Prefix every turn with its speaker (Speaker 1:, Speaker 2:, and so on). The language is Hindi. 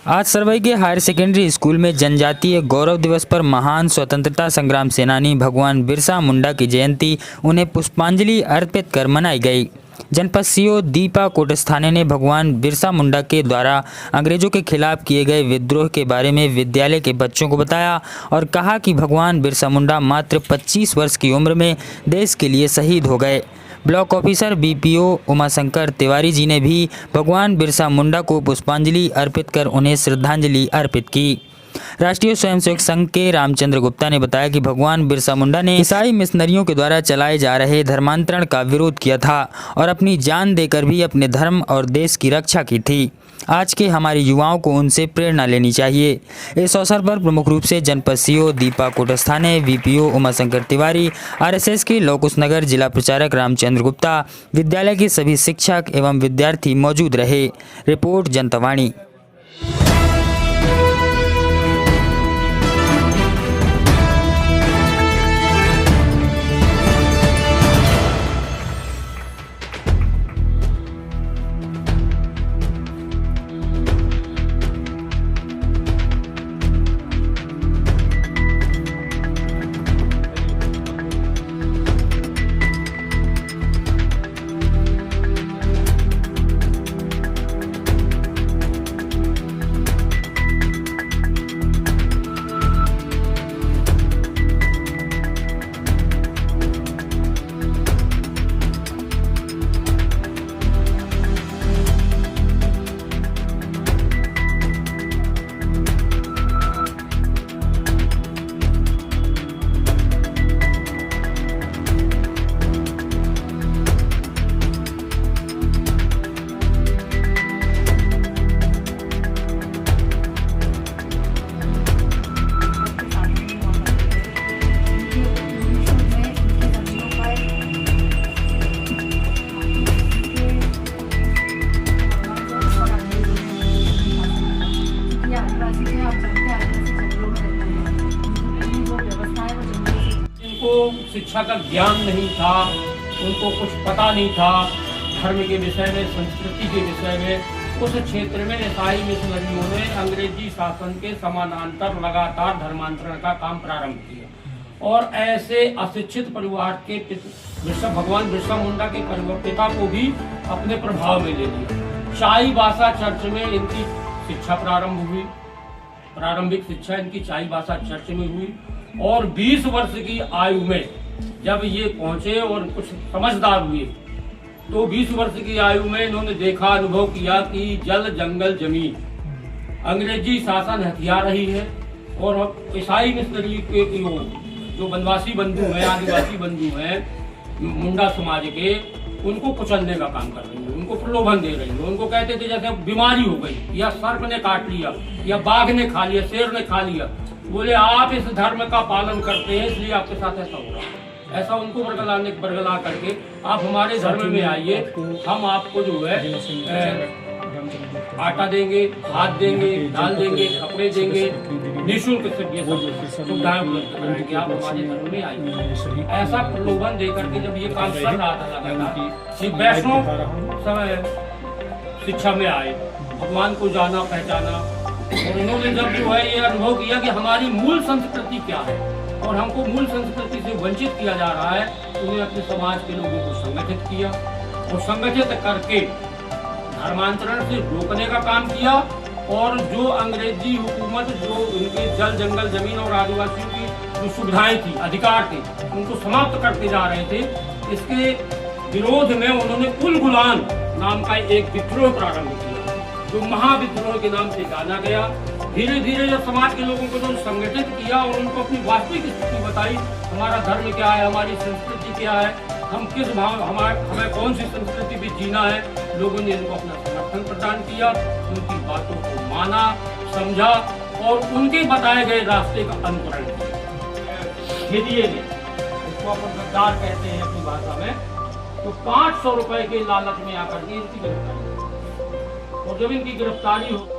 Speaker 1: आज सरवैया हायर सेकेंडरी स्कूल में जनजातीय गौरव दिवस पर महान स्वतंत्रता संग्राम सेनानी भगवान बिरसा मुंडा की जयंती उन्हें पुष्पांजलि अर्पित कर मनाई गई। जनपद सीओ दीपा कोटस्थाने ने भगवान बिरसा मुंडा के द्वारा अंग्रेजों के खिलाफ किए गए विद्रोह के बारे में विद्यालय के बच्चों को बताया और कहा कि भगवान बिरसा मुंडा मात्र 25 वर्ष की उम्र में देश के लिए शहीद हो गए। Block officer BPO Umashankar Tiwari ji ने भी भगवान बिरसा मुंडा को पुष्पांजलि अर्पित कर उन्हें श्रद्धांजलि अर्पित की। राष्ट्रीय स्वयंसेवक संघ के रामचंद्र गुप्ता ने बताया कि भगवान बिरसा मुंडा ने ईसाई मिशनरियों के द्वारा चलाए जा रहे धर्मांतरण का विरोध किया था और अपनी जान देकर भी अपने धर्म और देश की रक्षा की थी। आज के हमारे युवाओं को उनसे प्रेरणा लेनी चाहिए। इस अवसर पर प्रमुख रूप से जनपद CO Deepa Kotasthane, VPO Umashankar Tiwari, RSS के लौकुशनगर जिला प्रचारक रामचंद्र गुप्ता, विद्यालय के सभी शिक्षक एवं विद्यार्थी मौजूद रहे। रिपोर्ट जनतावाणी।
Speaker 2: शिक्षा का ज्ञान नहीं था, उनको कुछ पता नहीं था धर्म के विषय में, संस्कृति के विषय में। उस क्षेत्र में ईसाई मिशनरियों ने अंग्रेजी शासन के समानांतर लगातार धर्मांतरण का काम प्रारंभ किया और ऐसे अशिक्षित परिवार के भगवान बिरसा मुंडा के पिता को भी अपने प्रभाव में ले लिया। चाईबासा चर्च में इनकी शिक्षा प्रारंभ हुई। प्रारंभिक शिक्षा इनकी चाईबासा चर्च में हुई और 20 वर्ष की आयु में जब ये पहुंचे और कुछ समझदार हुए तो 20 वर्ष की आयु में इन्होंने देखा, अनुभव किया कि जल जंगल जमीन अंग्रेजी शासन हथिया रही है और ईसाई मिशनरी के जो वनवासी बंधु हैं, आदिवासी बंधु हैं मुंडा समाज के, उनको कुचलने का काम कर रही है, उनको प्रलोभन दे रही है। उनको कहते थे जैसे बीमारी हो गई या सर्प ने काट लिया या बाघ ने खा लिया, शेर ने खा लिया, बोले आप इस धर्म का पालन करते हैं इसलिए आपके साथ ऐसा हो रहा है। ऐसा उनको बरगला करके आप हमारे धर्म में आइए, हम आपको जो है आटा देंगे, हाथ देंगे, दाल देंगे, कपड़े देंगे, निःशुल्क सुविधाएं उपलब्ध कराएंगे, आप हमारे धर्म में आइए। ऐसा प्रलोभन देकर के जब ये काम चल रहा था लगातार, वैष्णव समय शिक्षा में आए, भगवान को जाना पहचाना और उन्होंने जब जो है ये अनुभव किया कि हमारी मूल संस्कृति क्या है और हमको मूल संस्कृति से वंचित किया जा रहा है, तो उन्होंने अपने समाज के लोगों को संगठित किया और संगठित करके धर्मांतरण से रोकने का काम किया और जो अंग्रेजी हुकूमत जो उनके जल जंगल जमीन और आदिवासियों की जो सुविधाएं थी, अधिकार थे, उनको समाप्त करते जा रहे थे। इसके विरोध में उन्होंने कुल गुलाम नाम का एक विद्रोह प्रारंभ किया जो महाविद्रोह के नाम से जाना गया। धीरे धीरे जब समाज के लोगों को जो संगठित किया और उनको अपनी वास्तविक स्थिति बताई, हमारा धर्म क्या है, हमारी संस्कृति क्या है, हम किस भाव हमें कौन सी संस्कृति में जीना है, लोगों ने इनको अपना समर्थन प्रदान किया, उनकी बातों को माना, समझा और उनके बताए गए रास्ते का अनुकरण किया। खिदिये ने, इसको अपन गद्दार कहते हैं अपनी भाषा में, तो 500 रुपए के लालच में आकर के इनकी गिरफ्तारी और जब इनकी गिरफ्तारी हो